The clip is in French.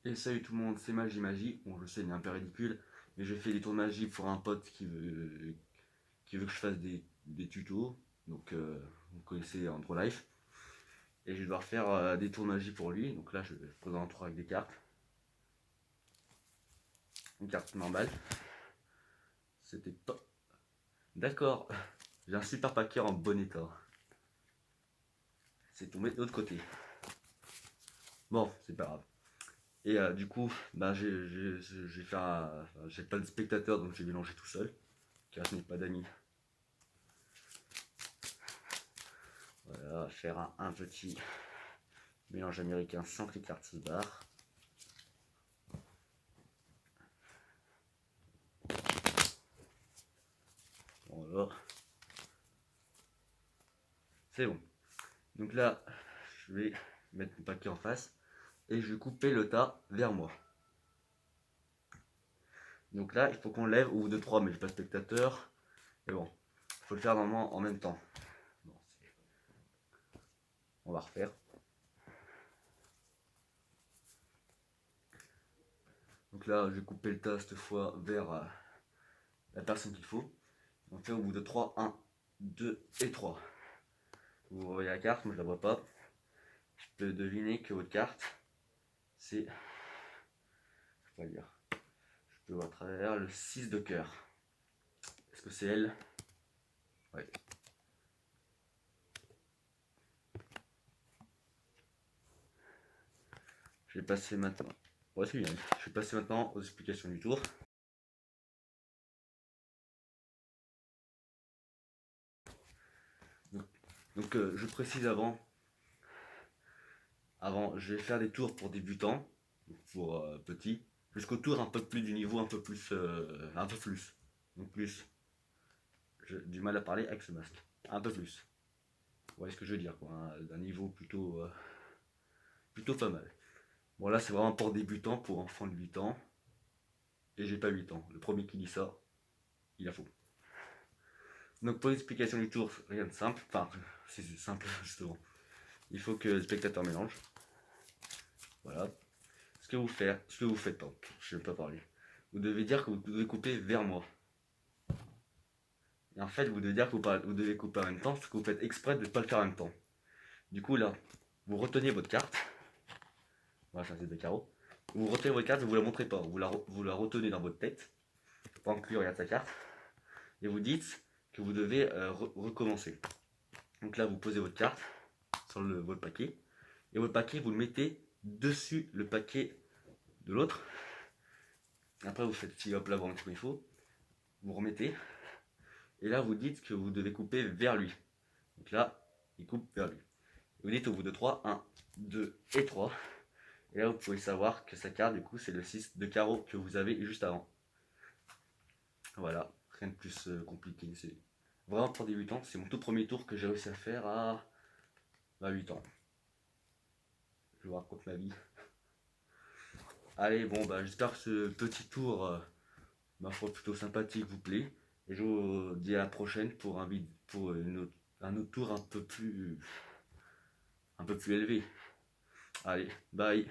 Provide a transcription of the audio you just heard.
Et salut tout le monde, c'est Magie. Bon, je sais, il est un peu ridicule, mais j'ai fait des tours de magie pour un pote qui veut que je fasse des tutos. Donc, vous connaissez Andro Life. Et je vais devoir faire des tours de magie pour lui. Donc là, je vais présenter un tour avec des cartes. Une carte normale. C'était pas. D'accord, j'ai un super paquet en bon état. C'est tombé de l'autre côté. Bon, c'est pas grave. Et du coup, bah, j'ai fait j'ai pas de spectateur, donc j'ai mélangé tout seul. Car je n'ai pas d'amis. Voilà, faire un petit mélange américain sans que les cartes se barrent. Voilà. C'est bon. Donc là, je vais mettre mon paquet en face et je vais couper le tas vers moi. Donc là, il faut qu'on lève au bout de 3, mais je suis pas spectateur. Mais bon, il faut le faire normalement en même temps. Bon, on va refaire. Donc là, je vais couper le tas cette fois vers la personne qu'il faut. On fait au bout de 3, 1, 2 et 3. Vous voyez la carte, moi je la vois pas. Je peux deviner que votre carte, c'est. Je vais pas dire. Je peux voir à travers le 6 de cœur. Est-ce que c'est elle? Ouais. Je vais passer maintenant. Ouais, c'est bien. Je vais passer maintenant aux explications du tour. Donc je précise avant, je vais faire des tours pour débutants, pour petits, jusqu'au tour un peu plus du niveau, un peu plus, donc plus. J'ai du mal à parler avec ce masque, un peu plus. Vous voyez ce que je veux dire, quoi, d'un niveau plutôt pas mal. Bon là c'est vraiment pour débutants, pour enfants de 8 ans, et j'ai pas 8 ans. Le premier qui dit ça, il a faux. Donc pour l'explication du tour, rien de simple, enfin c'est simple justement. Il faut que le spectateur mélange. Voilà. Ce que vous faites pas, je ne vais pas parler. Vous devez dire que vous devez couper vers moi. Et en fait, vous devez dire que vous devez couper en même temps, parce que vous faites exprès de ne pas le faire en même temps. Du coup, là, vous retenez votre carte. Voilà, ça c'est des carreaux. Vous retenez votre carte, vous la montrez pas. Vous la retenez dans votre tête. Pendant que lui regarde sa carte. Et vous dites que vous devez recommencer. Donc là, vous posez votre carte sur votre paquet. Et votre paquet, vous le mettez dessus le paquet de l'autre. Après, vous faites petit hop là, vraiment comme il faut. Vous remettez. Et là, vous dites que vous devez couper vers lui. Donc là, il coupe vers lui. Vous dites au bout de 3, 1, 2 et 3. Et là, vous pouvez savoir que sa carte, du coup, c'est le 6 de carreau que vous avez juste avant. Voilà, rien de plus compliqué. C'est vraiment pour débutants. C'est mon tout premier tour que j'ai réussi à faire à 8 ans. Je vous raconte ma vie. Allez, bon, bah, j'espère que ce petit tour, ma foi, plutôt sympathique, vous plaît. Et je vous dis à la prochaine pour un autre tour un peu plus élevé. Allez, bye.